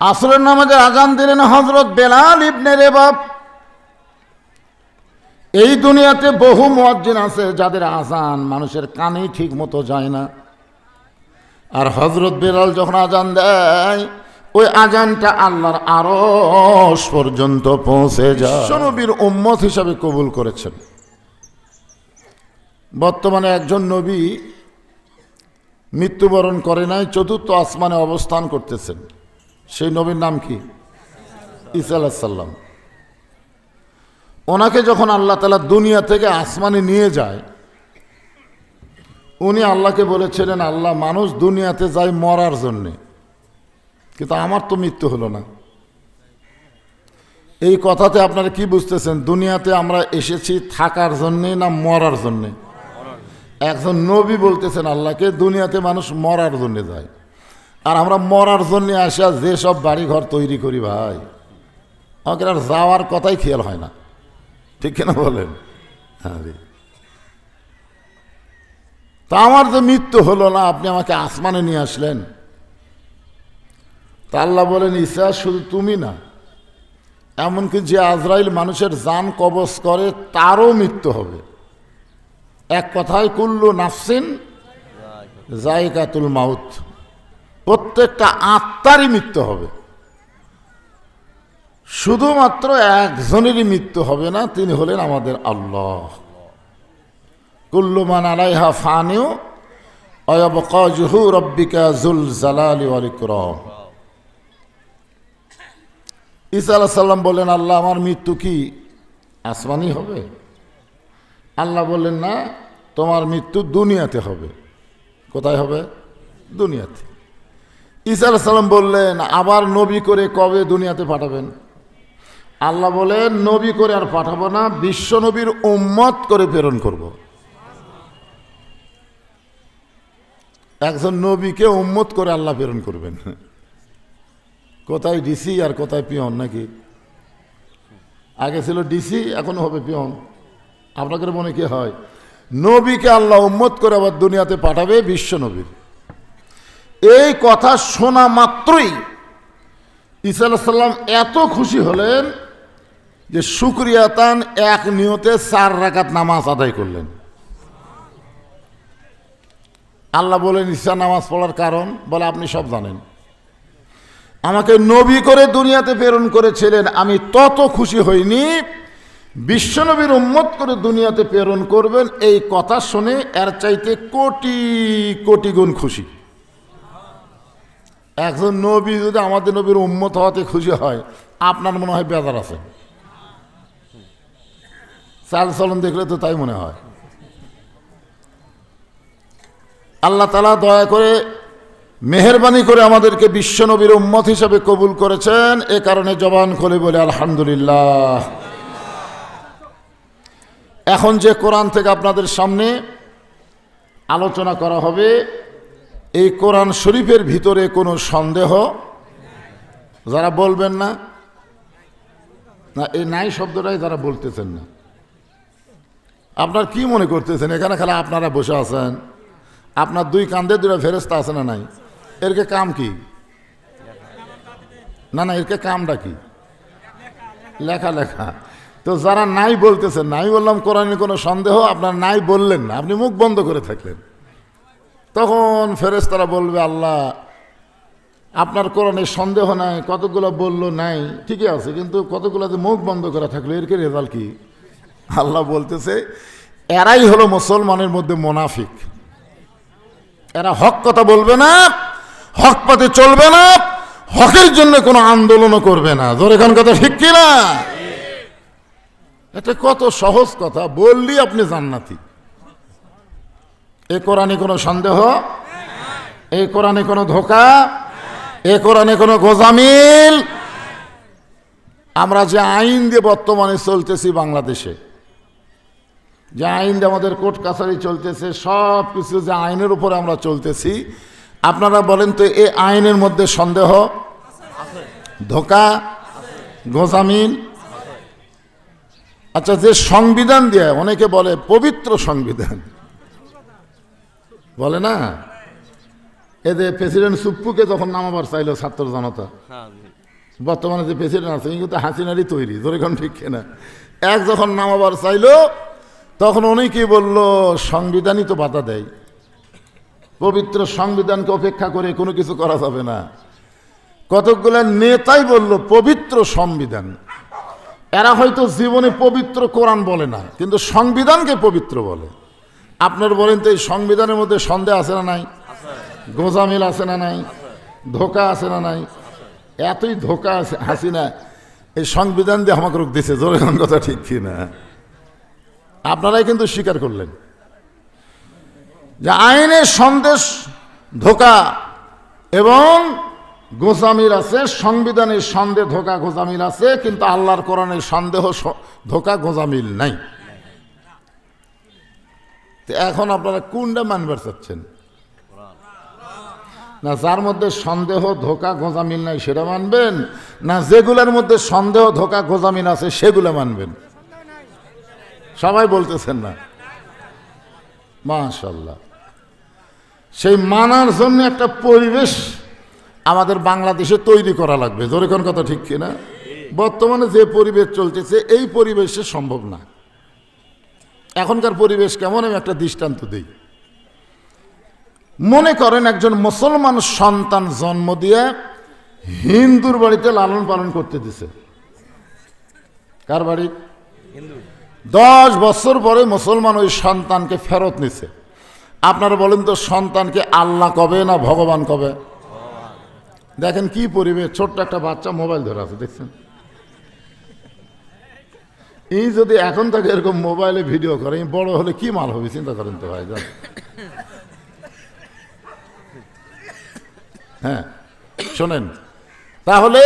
আসরের নামাজে আজান দিলেন হযরত বেলাল ইবনে রেবাব। এই দুনিয়াতে বহু মুয়াজ্জিন আছে যাদের আজান মানুষের কানে ঠিক মতো যায় না, আর হযরত বেলাল যখন আজান দেয় ওই আজানটা আল্লাহর আরশ পর্যন্ত পৌঁছে যায়। বিশ্বনবীর উম্মত হিসাবে কবুল করেছেন। বর্তমানে একজন নবী মৃত্যুবরণ করে নাই, চতুর্থ আসমানে অবস্থান করতেছেন। সেই নবীর নাম কি? ঈসা আলাইহিস সালাম। ওনাকে যখন আল্লাহ তাআলা দুনিয়া থেকে আসমানে নিয়ে যায়, উনি আল্লাহকে বলেছিলেন, আল্লাহ মানুষ দুনিয়াতে যায় মরার জন্যে, কিন্তু আমার তো মৃত্যু হলো না। এই কথাতে আপনারা কি বুঝতেছেন? দুনিয়াতে আমরা এসেছি থাকার জন্যে না মরার জন্যে? একজন নবী বলতেছেন আল্লাহকে, দুনিয়াতে মানুষ মরার জন্যে যায়, আর আমরা মরার জন্যে আসা যেসব বাড়িঘর তৈরি করি ভাই, আমাকে আর যাওয়ার কথাই খেয়াল হয় না, ঠিক কিনা বলেন? হ্যাঁ, তা আমার যে মৃত্যু হলো না, আপনি আমাকে আসমানে নিয়ে আসলেন। তা আল্লাহ বলেন, ঈসা শুধু তুমি না, এমনকি যে আজরাইল মানুষের জান কবজ করে তারও মৃত্যু হবে। এক কথায় কুল্লু নাফসিন যায়কাতুল মাউত, প্রত্যেকটা আত্মারই মৃত্যু হবে। শুধুমাত্র একজনেরই মৃত্যু হবে না, তিনি হলেন আমাদের আল্লাহ। কুল্লু মান আলাইহা ফানিউ ওয়া ইয়াবকা ওয়াজহু রাব্বিকা যুল জালালি ওয়াল ইকরাম। ঈসা আলাইহিস সালাম বললেন, আল্লাহ আমার মৃত্যু কি আসমানি হবে? আল্লাহ বললেন, না, তোমার মৃত্যু দুনিয়াতে হবে। কোথায় হবে? দুনিয়াতে। ঈসা আলাইহিস সালাম বললেন, আবার নবী করে কবে দুনিয়াতে পাঠাবেন? আল্লাহ বলেন, নবী করে আর পাঠাবো না, বিশ্ব নবীর উম্মত করে প্রেরণ করব। একজন নবীকে উম্মত করে আল্লাহ প্রেরণ করবেন। কোথায় ডিসি আর কোথায় পিয়ন নাকি? আগে ছিল ডিসি, এখন হবে পিয়ন। আপনাদের মনে কি হয়? নবীকে আল্লাহ উম্মত করে আবার দুনিয়াতে পাঠাবে বিশ্ব নবীর। এই কথা শোনা মাত্রই ঈসা আলাইহিস সালাম এত খুশি হলেন যে শুকরিয়াতান এক নিয়তে 4 রাকাত নামাজ আদায় করলেন। আল্লাহ বলেন, ঈসা নামাজ পড়ার কারণ? বলে, আপনি সব জানেন, আমাকে নবী করে দুনিয়াতে প্রেরণ করেছিলেন, আমি তত খুশি হইনি বিশ্বনবীর উম্মত করে দুনিয়াতে প্রেরণ করবেন এই কথা শুনে এর চাইতে কোটি কোটি গুণ খুশি। একজন নবী যদি আমাদের নবীর উম্মত হওয়াতে খুশি হয়, আপনার মনে হয় বেজার আছে? চাল চলন দেখলে তো তাই মনে হয়। আল্লাহ তাআলা দয়া করে মেহেরবানি করে আমাদেরকে বিশ্ব নবীর উম্মত হিসাবে কবুল করেছেন, এ কারণে জবান খুলে বলে আলহামদুলিল্লাহ। এখন যে কোরআন থেকে আপনাদের সামনে আলোচনা করা হবে, এই কোরআন শরীফের ভিতরে কোনো সন্দেহ যারা বলবেন না, না এই নাই শব্দটাই যারা বলতেছেন না, আপনার কি মনে করতেছেন এখানে খালি আপনারা বসে আছেন? আপনার 2 কাঁধে 2 ফেরেশতা আছে না নাই? এরকে কাম কি? না না, এরকে কামটা কি? লেখা লেখা। তো যারা নাই বলতেছেন, নাই বললাম কোরআনে কোনো সন্দেহ, আপনার নাই বললেন না, আপনি মুখ বন্ধ করে থাকলেন, তখন ফেরেশতারা বলবে, আল্লাহ আপনার কোরআনে সন্দেহ নাই, কতগুলো বললো নাই, ঠিকই আছে, কিন্তু কতগুলোতে মুখ বন্ধ করা থাকলো, এর কি রেজাল্ট কি? আল্লাহ বলতেছে, এরাই হলো মুসলমানের মধ্যে মুনাফিক। এরা হক কথা বলবে না, হক পথে চলবে না, হকের জন্য কোনো আন্দোলনও করবে না। জোরে কোন কথা ঠিক কি না? এটা কত সহজ কথা, বললি আপনি জান্নাতি। এ কোরআনে কোনো সন্দেহ, এই কোরআনে কোনো ধোঁকা, এ কোরআনে কোনো গোজামিল। আমরা যে আইন দিয়ে বর্তমানে চলতেছি বাংলাদেশে, যে আইন দিয়ে আমাদের কোর্ট কাছারি চলতেছে, সব কিছু যে আইনের উপরে আমরা চলতেছি, আপনারা বলেন তো এই আইনের মধ্যে সন্দেহ, ধোঁকা, গোজামিল? আচ্ছা, যে সংবিধান দিয়ে অনেকে বলে পবিত্র সংবিধান, বলে না, এদের প্রেসিডেন্ট সুপ্পুকে যখন নামাবার চাইলো ছাত্র জনতা, বর্তমানে যে প্রেসিডেন্ট আছে কিন্তু হাসিনারই তৈরি, যেরকম ঠিক কিনা, এক যখন নামাবার চাইলো তখন উনি কি বলল, সংবিধানই তো বাধা দেয়, পবিত্র সংবিধানকে উপেক্ষা করে কোনো কিছু করা যাবে না। কতকগুলো নেতাই বলল পবিত্র সংবিধান। এরা হয়তো জীবনে পবিত্র কোরআন বলে না, কিন্তু সংবিধানকে পবিত্র বলে। আপনার বলেন তো এই সংবিধানের মধ্যে সন্দেহ আছে না নাই? গোজামিল আছে না নাই? ধোকা আছে না নাই? এতই ধোকা আছে হাসিনা এই সংবিধান দিয়ে আমাকে রোগ দিছে, জোরে কথা ঠিক কি না? আপনারাই কিন্তু স্বীকার করলেন যে আইনের সন্দেশ, ধোকা এবং গোজামিল আছে, সংবিধানের সন্দেহ, ধোকা, গোজামিল আছে, কিন্তু আল্লাহর কোরআনের সন্দেহ, ধোকা, গোজামিল নাই। তো এখন আপনারা কোনটা মানবার চাচ্ছেন? না যার মধ্যে সন্দেহ, ধোকা, গোজামিল নাই সেটা মানবেন, না যেগুলোর মধ্যে সন্দেহ, ধোকা, গোজামিল আছে সেগুলো মানবেন? সবাই বলতেছেন না। মাশাআল্লাহ। সেই মানার জন্য একটা পরিবেশ আমাদের বাংলাদেশে তৈরি করা লাগবে, জোরে কোন কথা ঠিক কিনা? বর্তমানে যে পরিবেশ চলতেছে এই পরিবেশে সম্ভব না। এখনকার পরিবেশ কেমন আমি একটা দৃষ্টান্ত দিই। মনে করেন একজন মুসলমান সন্তান জন্ম দিয়ে হিন্দুর বাড়িতে লালন পালন করতে দিছে। কার বাড়ি? 10 বছর পরে মুসলমান ওই সন্তানকে ফেরত নিছে। আপনারা বলেন তো সন্তানকে আল্লাহ কবে না ভগবান কবে? দেখেন কি পরিবেশ, ছোট্ট একটা বাচ্চা মোবাইল ধরে আছে, দেখছেন? এই যদি এখন থেকে এরকম মোবাইলে ভিডিও করে, বড় হলে কি মাল হবে চিন্তা করেন তো ভাই। হ্যাঁ শোনেন, তাহলে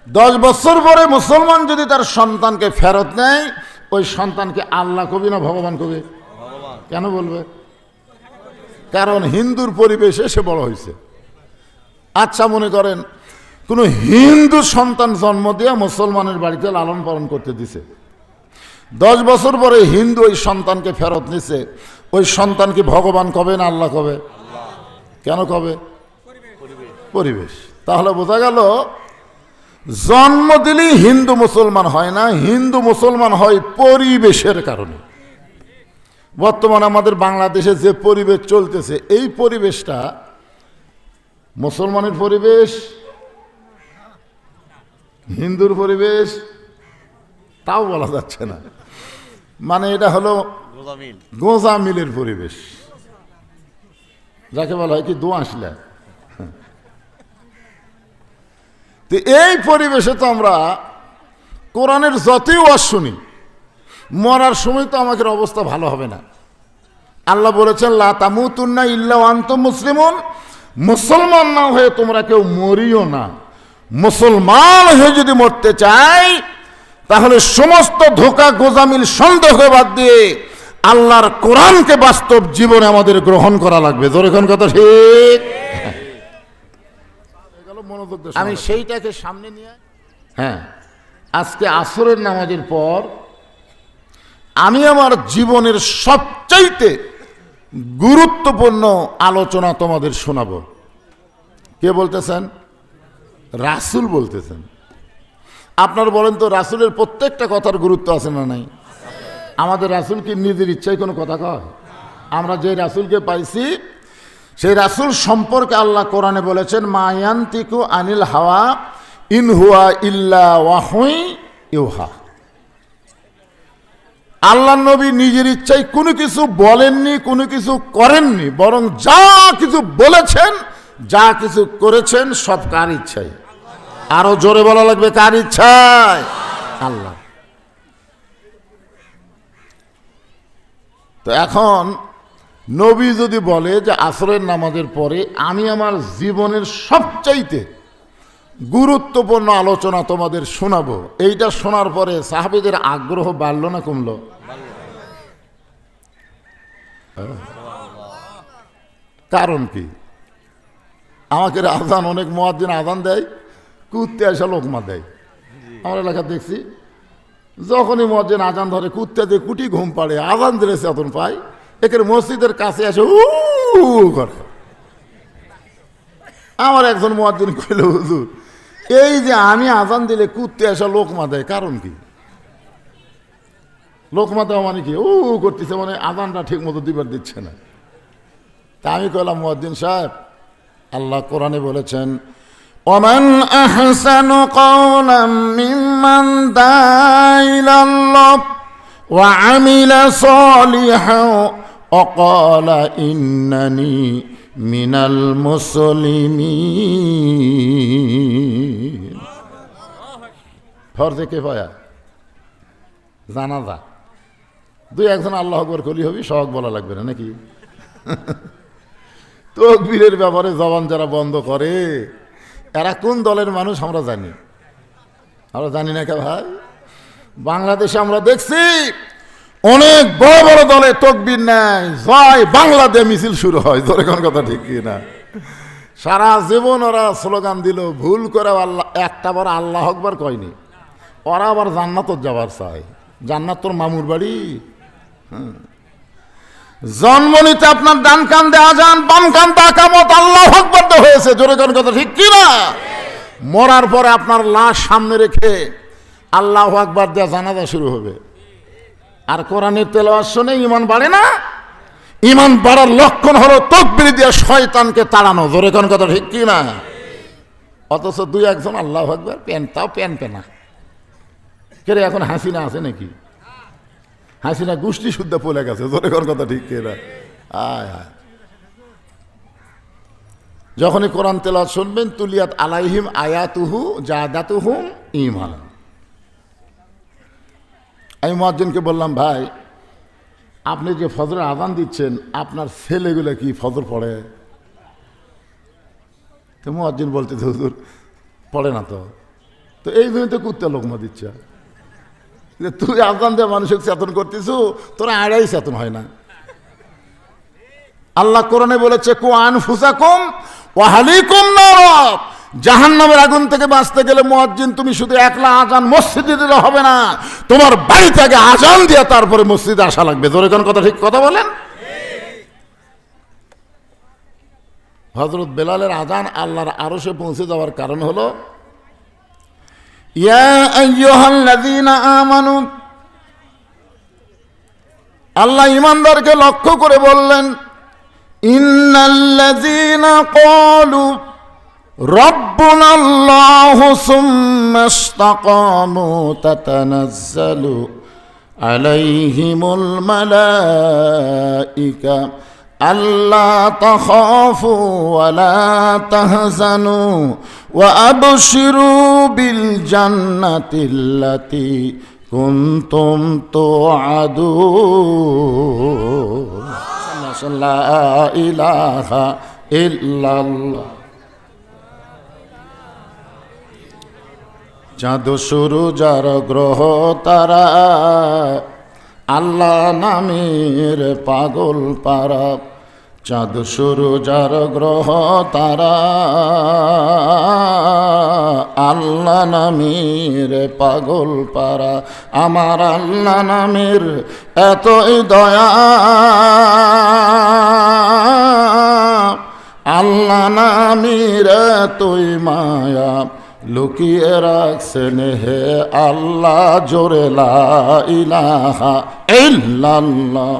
10 বছর পরে মুসলমান যদি তার সন্তানকে ফেরত নেয়, ওই সন্তানকে আল্লাহ কবি না ভগবান কবি? কেন বলবে? কারণ হিন্দুর পরিবেশে সে বড় হয়েছে। আচ্ছা মনে করেন কোন হিন্দু সন্তান জন্ম দিয়ে মুসলমানের বাড়িতে লালন পালন করতে দিছে, 10 বছর পরে হিন্দু ওই সন্তানকে ফেরত নিছে, ওই সন্তানকে ভগবান কবে না আল্লাহ কবে? কেন কবে? পরিবেশ। তাহলে বোঝা গেল জন্ম দিলেই হিন্দু মুসলমান হয় না, হিন্দু মুসলমান হয় পরিবেশের কারণে। বর্তমানে আমাদের বাংলাদেশে যে পরিবেশ চলতেছে, এই পরিবেশটা মুসলমানের পরিবেশ, হিন্দুর পরিবেশ তাও বলা যাচ্ছে না, মানে এটা হলো গোজামিলের পরিবেশ, যাকে বলা হয় কি দোআঁশলা। তো এই পরিবেশে তো আমরা কোরআনের যতই ওয়াজ শুনি, মরার সময় তো আমাদের অবস্থা ভালো হবে না। আল্লাহ বলেছেন লা তামুতুন্না ইল্লা ওয়া আনতুম মুসলিমুন, মুসলমান না হয়ে তোমরা কেউ মরিও না। মুসলমান হয়ে যদি মরতে চাই তাহলে সমস্ত ধোঁকা, গোজামিল, সন্দেহ বাদ দিয়ে আল্লাহর কোরআনকে বাস্তব জীবনে আমাদের গ্রহণ করা লাগবে। জোরে কোন কথা ঠিক? আমি সেইটাকে সামনে নিয়ে, হ্যাঁ, আজকে আসরের নামাজের পর আমি আমার জীবনের সবচাইতে গুরুত্বপূর্ণ আলোচনা তোমাদের শোনাবো। কে বলতেছেন? রাসূল বলতেছেন। আপনারা বলেন তো রাসূলের প্রত্যেকটা কথার গুরুত্ব আছে না নাই? আমাদের রাসূল কি নিজের ইচ্ছায় কোনো কথা কয়? আমরা যে রাসূলকে পাইছি সেই রাসূল সম্পর্কে আল্লাহ কোরআনে বলেছেন মা ইয়ানতিকু আনিল হাওয়া ইন হুয়া ইল্লা ওয়াহয়ুন ইউহা। আল্লাহ নবী নিজের ইচ্ছায় কোনো কিছু বলেননি, কোনো কিছু করেননি, বরং যা কিছু বলেছেন, যা কিছু করেছেন সব কার ইচ্ছায়? আরো জোরে বলা লাগবে, কার ইচ্ছায়? আল্লাহ। তো এখন নবী যদি বলে যে আসরের নামাজের পরে আমি আমার জীবনের সবচাইতে গুরুত্বপূর্ণ আলোচনা তোমাদের শোনাবো, এইটা শোনার পরে সাহাবীদের আগ্রহ বাড়লো না কমলো? কারণ কি? আমাকে আজান, অনেক মুয়াজ্জিন আজান দেয়, কুত্তে এসে লোকমা দেয়। আমার এলাকা দেখছি যখনই মুয়াজ্জিন আজান ধরে কুত্তে দিয়ে কুটি ঘুম পাড়ে, আজান দিলে চেতন পায়, একের মসজিদের কাছে এসে উ করে। আমার একজন মুয়াজ্জিন কইল, হুজুর এই যে আমি আজান দিলে কুত্তে আসা লোকমা দেয়, কারণ কি? লোকমা দেওয়া মানে কি? ও করতেছে, মানে আজানটা ঠিক মতো দিবার দিচ্ছে না। তা আমি কইলাম, মুয়াজ্জিন সাহেব, আল্লাহ কোরআনে বলেছেন, ওমান আহসানু কাওলাম মিম্মান দাআ ইলাল্লাহ ওয়া আমিলা সালিহান ওয়া ক্বালা ইন্নানি মিনাল মুসলিমিন। ফরজে কিফায়া, জানাজা, দুই একজন আল্লাহু আকবার কলি হবি, সহজ বলা লাগবে না নাকি? তাকবীরের ব্যাপারে জবান যারা বন্ধ করে এরা কোন দলের মানুষ আমরা জানি? আমরা জানি না কে ভাই? বাংলাদেশে আমরা দেখছি অনেক বড় বড় দলে তাকবীর নেয়, জয় বাংলা দিয়ে মিছিল শুরু হয়, ধরে কোন কথা ঠিক কি না? সারা জীবন ওরা স্লোগান দিল, ভুল করে আল্লাহ একটা বার আল্লাহ আকবার কয়নি। ওরা আবার জান্নাতত যাবার চায়। জান্নাত তোর মামুর বাড়ি? জন্ম নিতে আপনার ডান কান দিয়ে আজান, বাম কান দিয়ে ইকামত, আল্লাহু আকবার তো হয়েছে, জোরে কোন কথা ঠিক কি না? মরার পরে আপনার লাশ সামনে রেখে আল্লাহু আকবার দিয়ে জানাজা শুরু হবে। আর কোরআনের তেলাওয়াত শুনে ঈমান বাড়ে না? ঈমান বাড়ার লক্ষণ হলো তাকবীর দিয়ে শয়তানকে তাড়ানো, জোরে কোন কথা ঠিক কি না? অথচ দুই একজন আল্লাহু আকবার তাও প্যান পেনা কে রে? এখন হাসিনা আছে নাকি? হাসিনা গোষ্ঠী শুদ্ধ পলে গেছে, জোরে কোন কথা ঠিক কি না? আয় আয়, যখনই কোরআন তেলাওয়াত শুনবেন, তুলিয়াত আলাইহিম আয়াতুহু জাদাতুহুম ঈমানা। আমি মুয়াজ্জিনকে বললাম, ভাই আপনি যে ফজরের আযান দিচ্ছেন, আপনার ছেলেগুলো কি ফজর পড়ে? তো মুয়াজ্জিন বলতেছে, হুজুর পড়ে না তো। তো এই জন্য তো কুত্তা লোকমা দিচ্ছে, তুই আযান দিয়ে মানুষকে চেতন করতেছ, তোরা আড়াই চেতন হয় না। আল্লাহ কোরআনে বলেছে, কু আনফুসাকুম ওয়া আহলিকুম নার, জাহান্নামের আগুন থেকে বাঁচতে গেলে মুয়াজ্জিন তুমি শুধু একলা আজান মসজিদে দিলে হবে না, তোমার বাড়ি থেকে আজান দিয়ে তারপরে মসজিদে আসা লাগবে, জোরে কোন কথা ঠিক কথা বলেন? হযরত বেলালের আজান আল্লাহর আরশে পৌঁছে যাওয়ার কারণ হলো, ইয়া আইয়ুহাল্লাযীনা আমানু, আল্লাহ ঈমানদারকে লক্ষ্য করে বললেন, ইন্নাল্লাযীনা ক্বালু রাব্বুনাল্লাহু সুম্মা ইসতাকামু তাতানাজ্জালু আলাইহিমুল মালাইকা আল্লা তাখাফু ওয়া লা তাহজানু ওয়া আবশিরু বিল জান্নাতিল্লাতী কুনতুম তুআদুন। লা ইলাহা ইল্লাল্লাহ। চাঁদ সূরজ আর গ্রহ তারা আল্লাহ নামের পাগল পারা, চাঁদ সূরজ আর গ্রহ তারা আল্লাহ নামের পাগল পারা। আমার আল্লাহ নামের এতই দয়া, আল্লাহ নামের এতই মায়া, লুকিয়ে রাখছেন হে আল্লাহ, জোরে লা ইলাহা ইল্লাল্লাহ।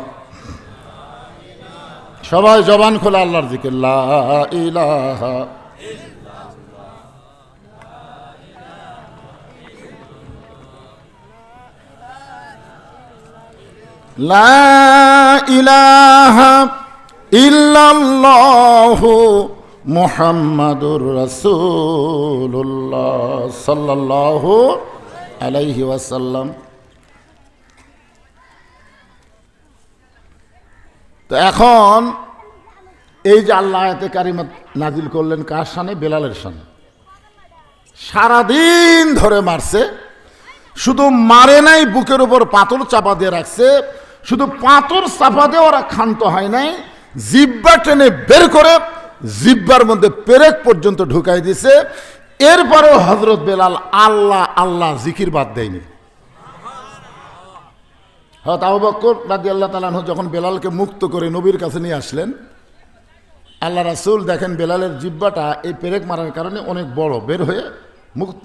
সবাই জবান খোলা আল্লাহর জিকির, লা ইলাহা। লা ইলাহা ইল্লাল্লাহু মুহাম্মাদুর রাসূলুল্লাহ সাল্লাল্লাহু আলাইহি ওয়াসাল্লাম। তো এখন এই যে আল্লাহ আয়াতে কারিমা নাজিল করলেন কার শানে? বেলালের শানে। সারাদিন ধরে মারছে, শুধু মারে নাই, বুকের উপর পাথর চাপা দিয়ে রাখছে, শুধু পাথর চাপা দিয়ে ওরা ক্ষান্ত হয় নাই, জিব্বা টেনে বের করে জিব্বার মধ্যে পেরেক পর্যন্ত ঢুকাই দিছে। এরপরেও হযরত বেলাল আল্লাহ আল্লাহ জিকির বাদ দেয়নি। হযরত আবু বকর রাদিয়াল্লাহু তাআলা আনহু যখন বেলালকে মুক্ত করে নবীর কাছে নিয়ে আসলেন, আল্লাহ রাসূল দেখেন বেলালের জিহ্বাটা এই পেরেক মারার কারণে অনেক বড়, বের হয়ে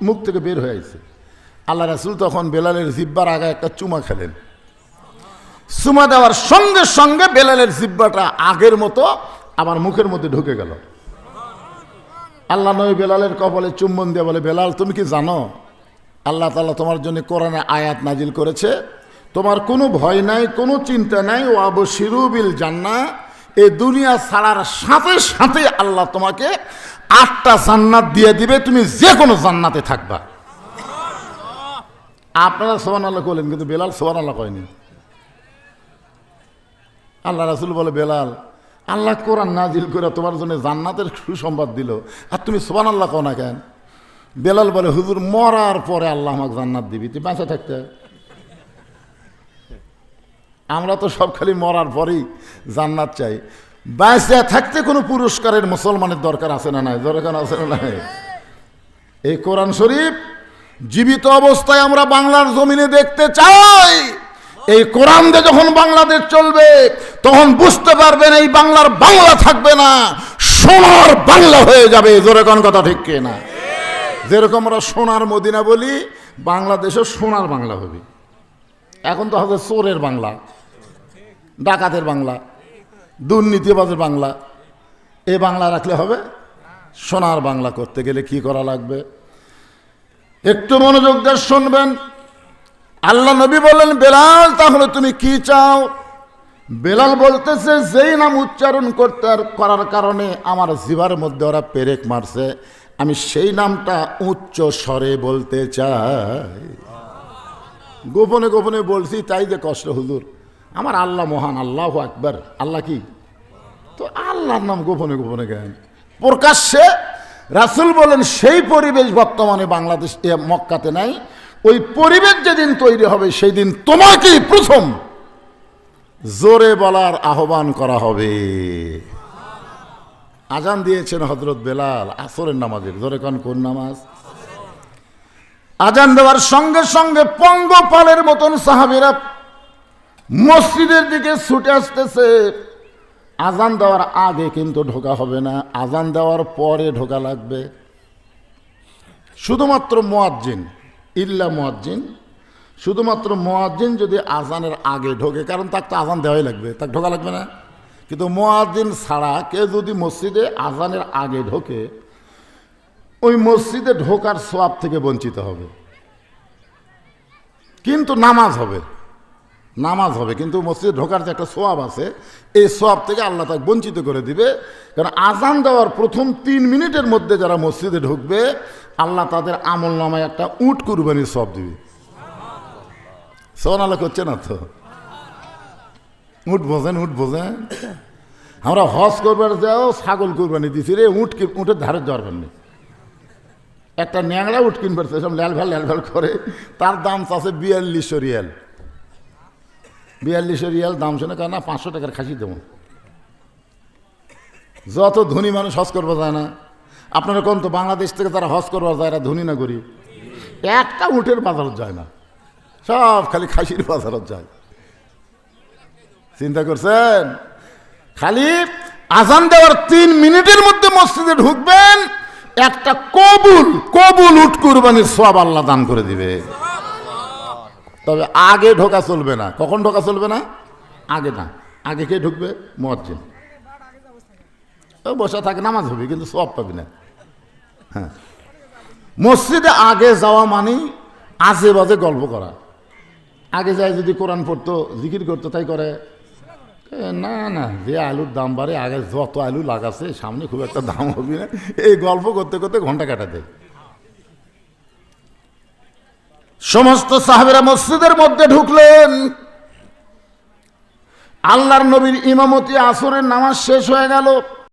মুখ থেকে বের হয়ে আসছে। আল্লাহ রাসূল তখন বেলালের জিহ্বার আগে একটা চুমা খেলেন। চুমা দেওয়ার সঙ্গে সঙ্গে বেলালের জিহ্বাটা আগের মতো আমার মুখের মধ্যে ঢুকে গেল। আল্লাহ নবী বেলালের কপালে চুম্বন দিয়ে বলে, বেলাল তুমি কি জানো আল্লাহ তাআলা তোমার জন্য কোরআনে আয়াত নাজিল করেছে, তোমার কোনো ভয় নাই, কোনো চিন্তা নাই, ও আবশিরু বিল জান্নাহ, এই দুনিয়া ছাড়ার সাথে সাথে আল্লাহ তোমাকে 8টা জান্নাত দিয়ে দিবে, তুমি যে কোনো জান্নাতে থাকবা। আপনারা সুবহানাল্লাহ বলেন, কিন্তু বেলাল সুবহানাল্লাহ কয়নি। আল্লাহ রাসূল বলে, বেলাল আল্লাহ কোরআন নাজিল করে তোমার জন্য জান্নাতের সুসংবাদ দিল, আর তুমি সুবহানাল্লাহ কও না কেন? বেলাল বলে, হুজুর মরার পরে আল্লাহ আমাকে জান্নাত দিবি, তুই বাঁচা থাকতে। আমরা তো সব খালি মরার পরেই জান্নাত চাই, বাঁচা থাকতে কোনো পুরস্কারের মুসলমানের দরকার আছে না নাই? দরকার আছে না নাই? এই কোরআন শরীফ জীবিত অবস্থায় আমরা বাংলার জমিনে দেখতে চাই। এই কোরআন দিয়ে যখন বাংলাদেশ চলবে তখন বুঝতে পারবেন এই বাংলার বাংলা থাকবে না, সোনার বাংলা হয়ে যাবে। জোরে কোন কথা ঠিক কি না? যেরকম আমরা সোনার মদিনা বলি, বাংলাদেশও সোনার বাংলা হবে। এখন তো হবে চোরের বাংলা, ডাকাতের বাংলা, দুর্নীতিবাজের বাংলা। এই বাংলা রাখলে হবে? সোনার বাংলা করতে গেলে কি করা লাগবে? একটু মনোযোগ দিয়ে শুনবেন। আল্লাহ নবী বললেন, বেলাল তাহলে তুমি কি চাও? বেলাল বলতেছে, যেই নাম উচ্চারণ করার কারণে আমার জিহ্বার মধ্যে ওরা পেরেক মারছে, আমি সেই নামটা উচ্চ স্বরে বলতে চাই। গোপনে গোপনে বলছি তাই যে কষ্ট হুজুর, আমার আল্লাহ মহান, আল্লাহু আকবার। আল্লাহ কি? তো আল্লাহর নাম গোপনে গোপনে জ্ঞান প্রকাশ্যে। রাসূল বলেন, সেই পরিবেশ বর্তমানে বাংলাদেশ মক্কাতে নাই। ওই পরিবেশ যেদিন তৈরি হবে সেই দিন তোমাকেই প্রথম জোরে বলার আহ্বান করা হবে। আজান দিয়েছেন হযরত বেলাল আসরের নামাজের। জোরে কোন নামাজ? আজান দেওয়ার সঙ্গে সঙ্গে পঙ্গপালের মতন সাহাবীরা মসজিদের দিকে ছুটে আসতেছে। আজান দেওয়ার আগে কিন্তু ঢোকা হবে না, আজান দেওয়ার পরে ঢোকা লাগবে। শুধুমাত্র মুয়াজ্জিন, ইল্লা মুয়াজ্জিন, শুধুমাত্র মুয়াজ্জিন যদি আজানের আগে ঢোকে, কারণ তাকে তো আজান দেওয়াই লাগবে, তাকে ঢোকা লাগবে না। কিন্তু মুয়াজ্জিন ছাড়া কেউ যদি মসজিদে আজানের আগে ঢোকে, ওই মসজিদে ঢোকার সওয়াব থেকে বঞ্চিত হবে। কিন্তু নামাজ হবে, নামাজ হবে, কিন্তু মসজিদে ঢোকার যে একটা সওয়াব আছে, এই সওয়াব থেকে আল্লাহ তাকে বঞ্চিত করে দিবে। কারণ আজান দেওয়ার প্রথম 3 মিনিটের মধ্যে যারা মসজিদে ঢুকবে, আল্লাহ তাদের আমল নামায় একটা উট কুরবানির সওয়াব দিবে। সুবহানাল্লাহ করছে না তো? উট বোঝেন, উট বোঝেন। আমরা হজ করবার যাও, ছাগল কুরবানি দিছি রে, উটের ধারে যাওয়ার নেই। একটা ন্যাংরা উট কিনবার সব ল্যাল ভ্যাল করে, তার দাম আছে 4200 রিয়াল। 4200 রিয়াল দাম শুনে কেন না 500 টাকার খাসি দেবো। যত ধনী মানুষ হজ করবো যায় না। আপনারা কোন তো বাংলাদেশ থেকে তারা হজ করবার যায়, এরা ধনী না গরিব? একটা উটের বাজারত যায় না, সব খালি খাসির বাজারত যায়। চিন্তা করছেন? খালি আজান দেওয়ার 3 মিনিটের মধ্যে মসজিদে ঢুকবেন, একটা কবুল উট কুরবানির সওয়াব আল্লাহ দান করে দিবে। তবে আগে ঢোকা চলবে না। কখন ঢোকা চলবে না? আগে না। আগে কে ঢুকবে? মুয়াজ্জিন। ও বসে থাকে, নামাজ হবে কিন্তু সওয়াব পাবি না। হ্যাঁ, মসজিদে আগে যাওয়া মানে আজে বাজে গল্প করা। আগে যায় যদি কোরআন পড়তো, জিকির করতো, তাই করে না। না, যে আলুর দাম বাড়ে, আগে যত আলু লাগাচ্ছে সামনে খুব একটা দাম হবে না, এই গল্প করতে করতে ঘন্টা কাটাতে। সমস্ত সাহাবীরা মসজিদের মধ্যে ঢুকলেন। আল্লাহর নবীর ইমামতি আসরের নামাজ শেষ হয়ে গেল।